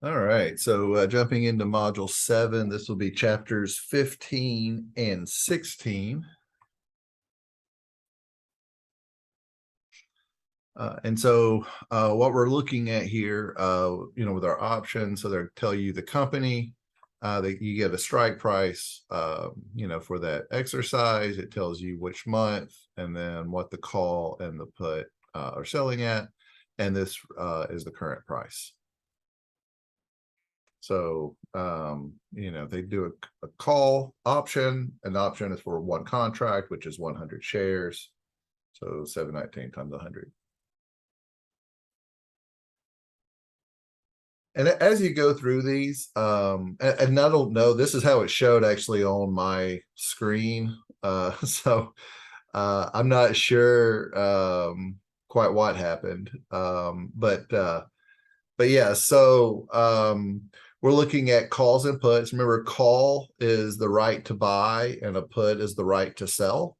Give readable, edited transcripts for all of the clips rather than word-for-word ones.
All right, so jumping into module 7, this will be chapters 15 and 16. And so what we're looking at here, with our options, so they tell you the company, that you get a strike price, for that exercise. It tells you which month and then what the call and the put are selling at. And this is the current price. So, they do a call option. An option is for one contract, which is 100 shares. So 719 times 100. And as you go through these, and I don't know, this is how it showed actually on my screen. So I'm not sure quite what happened. But yeah, so we're looking at calls and puts. Remember, call is the right to buy and a put is the right to sell,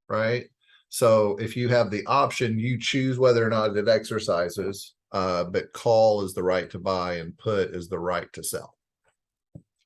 right? So if you have the option, you choose whether or not it exercises, but call is the right to buy and put is the right to sell.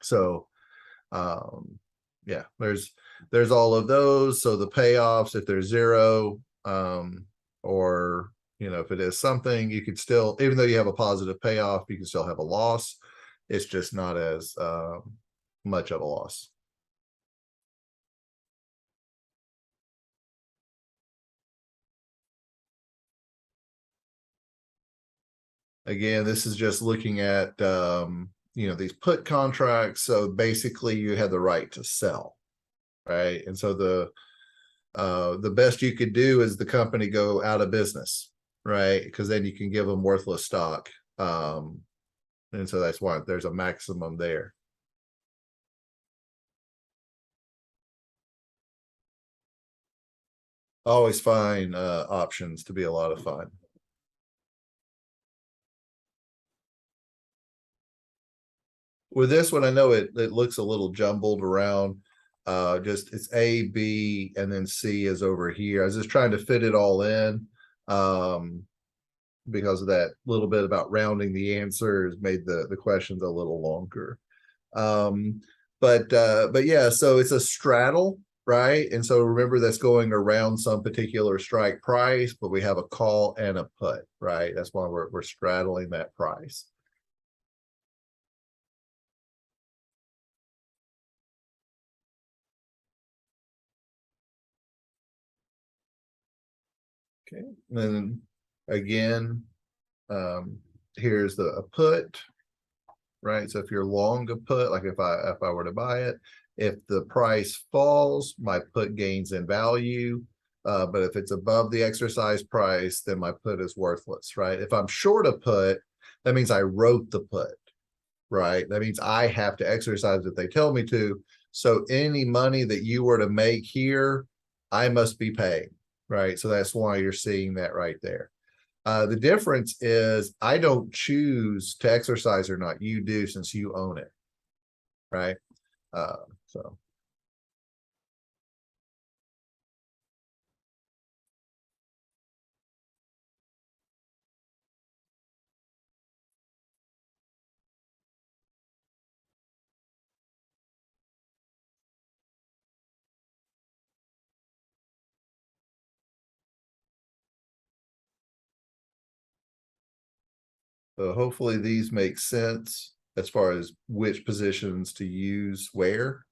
So yeah, there's all of those. So the payoffs, if there's zero, or if it is something, you could still, even though you have a positive payoff, you can still have a loss. It's just not as much of a loss. Again, this is just looking at these put contracts. So basically you have the right to sell, right? And so the best you could do is the company go out of business, right? Because then you can give them worthless stock. And so that's why there's a maximum there. Always find options to be a lot of fun. With this one, I know it looks a little jumbled around. Just it's A, B, and then C is over here. I was just trying to fit it all in. Because of that little bit about rounding the answers made the questions a little longer. But yeah, so it's a straddle, right? And so remember that's going around some particular strike price, but we have a call and a put, right? That's why we're straddling that price. Okay, and then again, here's a put, right? So if you're long a put, like if I were to buy it, if the price falls, my put gains in value. But if it's above the exercise price, then my put is worthless, right? If I'm short a put, that means I wrote the put, right? That means I have to exercise if they tell me to. So any money that you were to make here, I must be paying, right? So that's why you're seeing that right there. The difference is I don't choose to exercise or not. You do, since you own it, right? So hopefully these make sense as far as which positions to use where.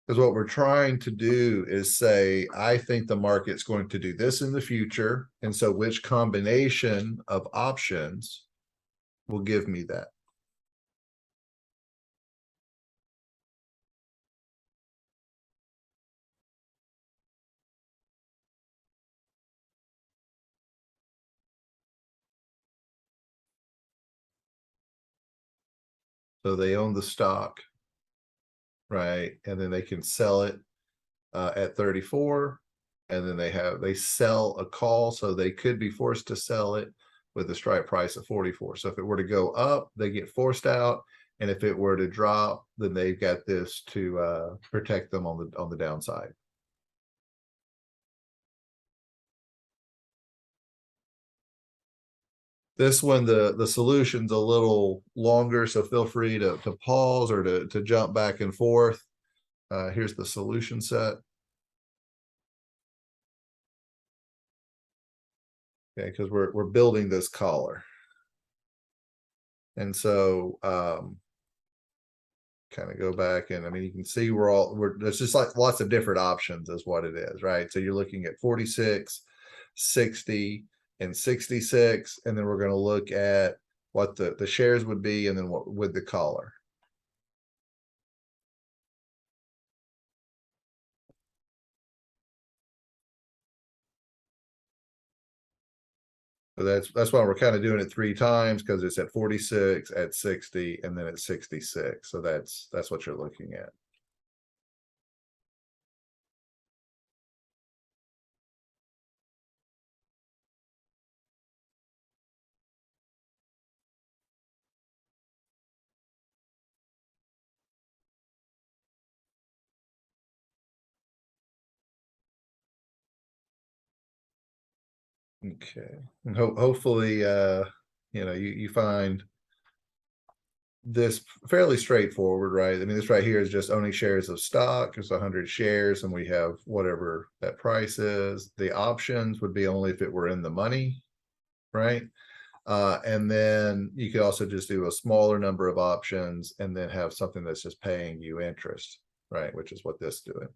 Because what we're trying to do is say, I think the market's going to do this in the future. And so which combination of options will give me that? So they own the stock, right? And then they can sell it at 34. And then they sell a call, so they could be forced to sell it with a strike price of 44. So if it were to go up, they get forced out. And if it were to drop, then they've got this to protect them on the downside. This one, the solution's a little longer, so feel free to pause or to jump back and forth. Here's the solution set. Okay, because we're building this collar. And so kind of go back, and I mean, you can see there's just like lots of different options is what it is, right? So you're looking at 46, 60, and 66, and then we're going to look at what the shares would be, and then what with the collar. So that's why we're kind of doing it 3 times, because it's at 46, at 60, and then at 66. So that's what you're looking at. Okay, and hopefully you find this fairly straightforward, right? I mean, this right here is just owning shares of stock. There's 100 shares, and we have whatever that price is. The options would be only if it were in the money, right? And then you could also just do a smaller number of options and then have something that's just paying you interest, right? Which is what this is doing.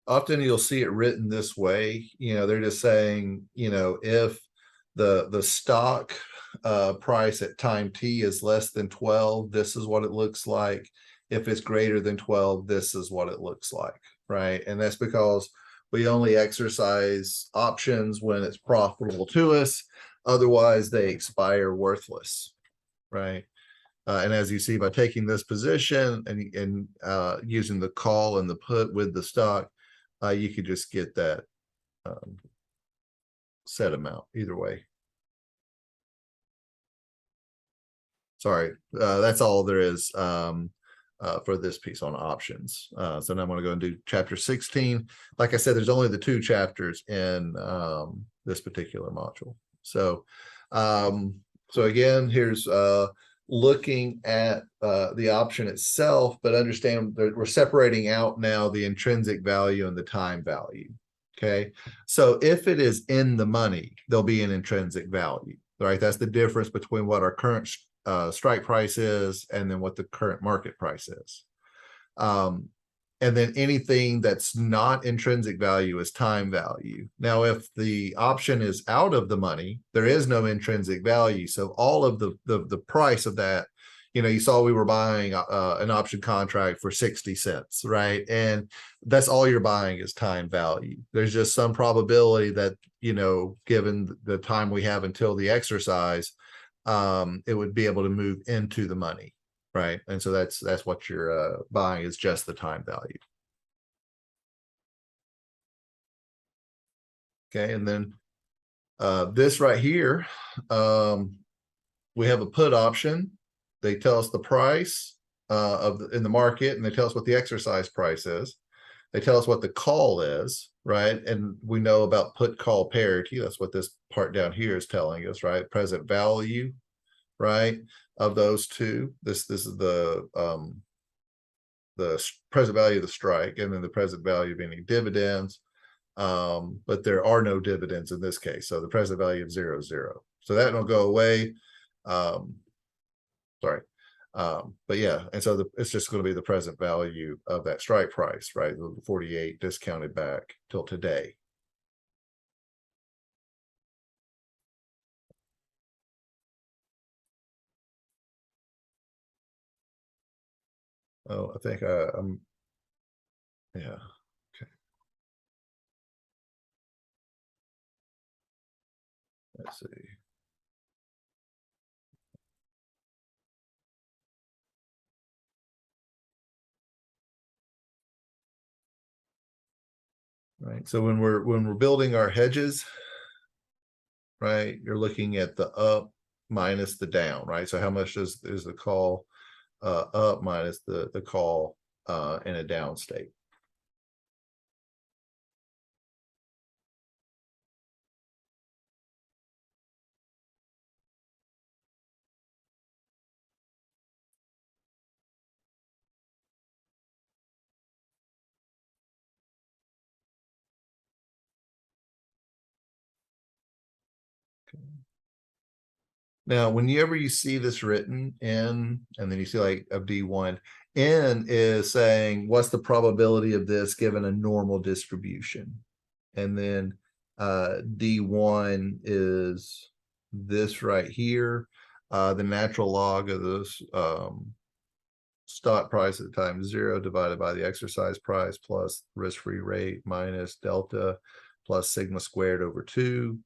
Often you'll see it written this way. They're just saying, if the stock price at time t is less than 12, this is what it looks like. If it's greater than 12, this is what it looks like, right? And that's because we only exercise options when it's profitable to us. Otherwise, they expire worthless, right? And as you see, by taking this position and using the call and the put with the stock, you could just get that set amount either way. Sorry, that's all there is for this piece on options. So now I'm going to go and do chapter 16. Like I said, there's only the 2 chapters in this particular module. So again, here's looking at the option itself, but understand that we're separating out now the intrinsic value and the time value. Okay, so if it is in the money, there'll be an intrinsic value, right? That's the difference between what our current strike price is and then what the current market price is. And then anything that's not intrinsic value is time value. Now, if the option is out of the money, there is no intrinsic value. So all of the price of that, you saw we were buying an option contract for 60 cents, right? And that's all you're buying is time value. There's just some probability that, given the time we have until the exercise, it would be able to move into the money. Right. And so that's what you're buying is just the time value. Okay. And then this right here, we have a put option. They tell us the price in the market, and they tell us what the exercise price is. They tell us what the call is, right? And we know about put call parity. That's what this part down here is telling us, right? Present value, right? Of those two, this is the present value of the strike, and then the present value of any dividends. But there are no dividends in this case, so the present value of 0 is 0. So that will go away. Sorry, but yeah, and so it's just going to be the present value of that strike price, right? The 48 discounted back till today. Oh, I think I'm, yeah. Okay. Let's see. Right. So when we're building our hedges, right, you're looking at the up minus the down, right? So how much is the call up minus the call in a down state, Now, whenever you see this written in, and then you see like a D1, N is saying, what's the probability of this given a normal distribution? And then D1 is this right here, the natural log of this stock price at time 0 divided by the exercise price plus risk-free rate minus delta plus sigma squared over 2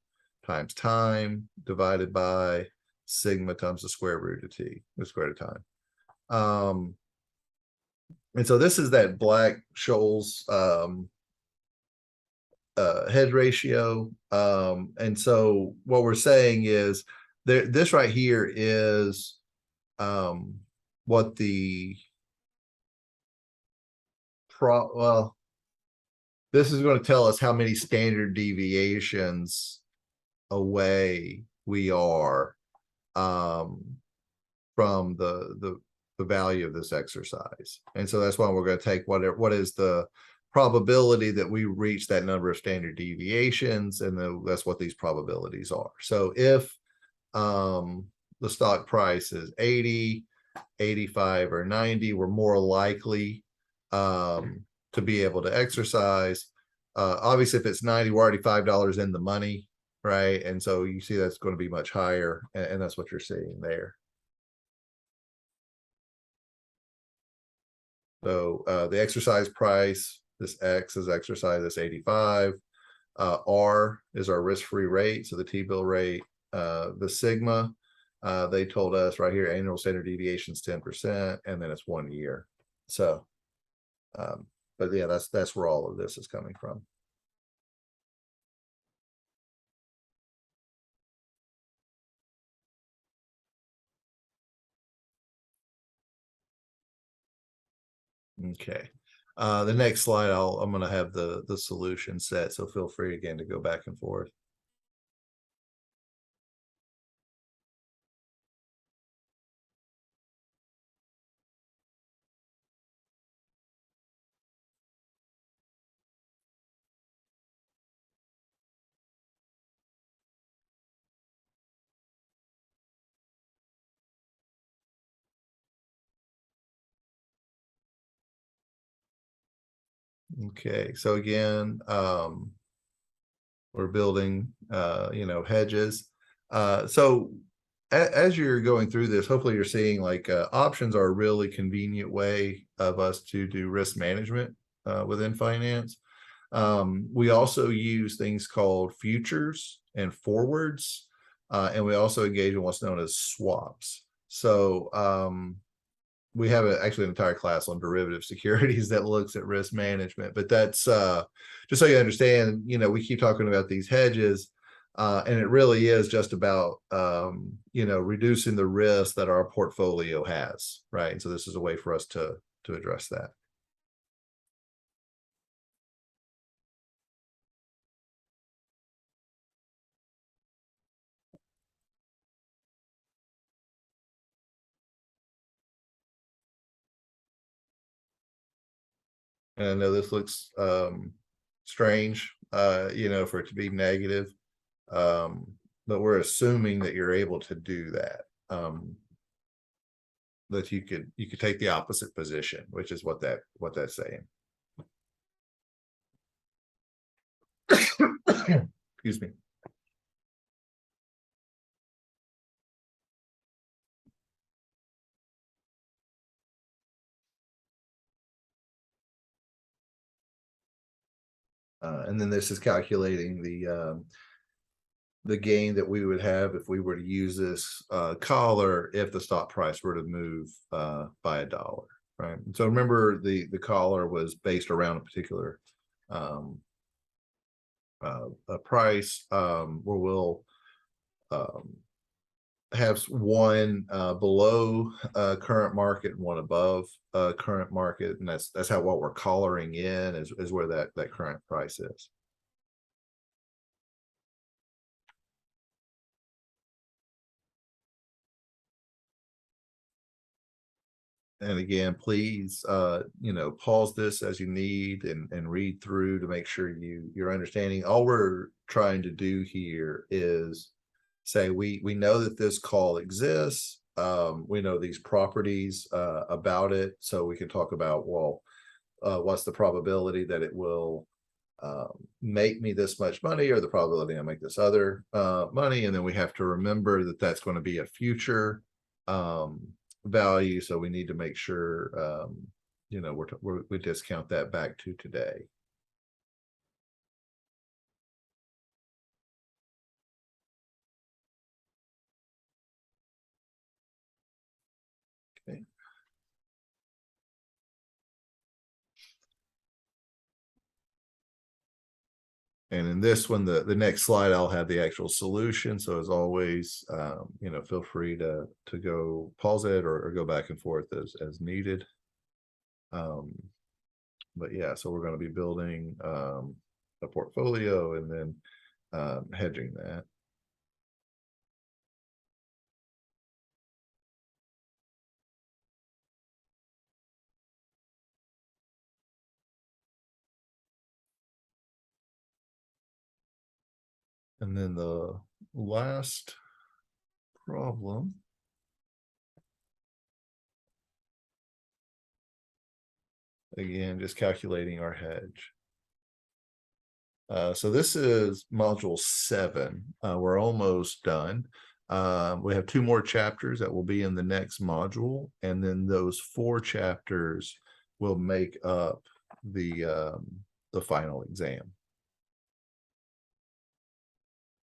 times time divided by sigma times the square root of t, the square root of time. And so this is that Black-Scholes hedge ratio. And so what we're saying is this right here is what the this is going to tell us how many standard deviations away we are from the value of this exercise. And so that's why we're going to take what is the probability that we reach that number of standard deviations, and that's what these probabilities are. So if the stock price is 80, 85, or 90, we're more likely to be able to exercise. Obviously, if it's 90, we're already $5 in the money, right? And so you see that's going to be much higher, and that's what you're seeing there. So the exercise price, this X is exercise, this 85. R is our risk-free rate, so the T-bill rate. The sigma, they told us right here, annual standard deviation is 10%, and then it's 1 year. So, but yeah, that's where all of this is coming from. Okay. The next slide, I'm going to have the solution set, so feel free again to go back and forth. Okay, so again, we're building, hedges. So as you're going through this, hopefully you're seeing like options are a really convenient way of us to do risk management within finance. We also use things called futures and forwards, and we also engage in what's known as swaps. So we have actually an entire class on derivative securities that looks at risk management, but that's just so you understand, we keep talking about these hedges, and it really is just about, reducing the risk that our portfolio has, right? And so this is a way for us to address that. And I know this looks strange, for it to be negative, but we're assuming that you're able to do that. That you could take the opposite position, which is what that's saying. Excuse me. And then this is calculating the gain that we would have if we were to use this collar if the stock price were to move by $1, right? And so remember, the collar was based around a particular a price where we'll have one below current market and one above current market, and that's how what we're collaring in is where that current price is. And again, please pause this as you need and read through to make sure you're understanding. All we're trying to do here is say we know that this call exists. We know these properties about it, so we can talk about, well, what's the probability that it will make me this much money, or the probability I make this other money. And then we have to remember that that's going to be a future value, so we need to make sure you know, we discount that back to today. Okay. And in this one, the next slide, I'll have the actual solution. So as always, you know, feel free to go pause it or go back and forth as needed. But yeah, so we're going to be building a portfolio and then hedging that. And then the last problem again, just calculating our hedge. So this is module 7. We're almost done. We have 2 more chapters that will be in the next module, and then those 4 chapters will make up the final exam.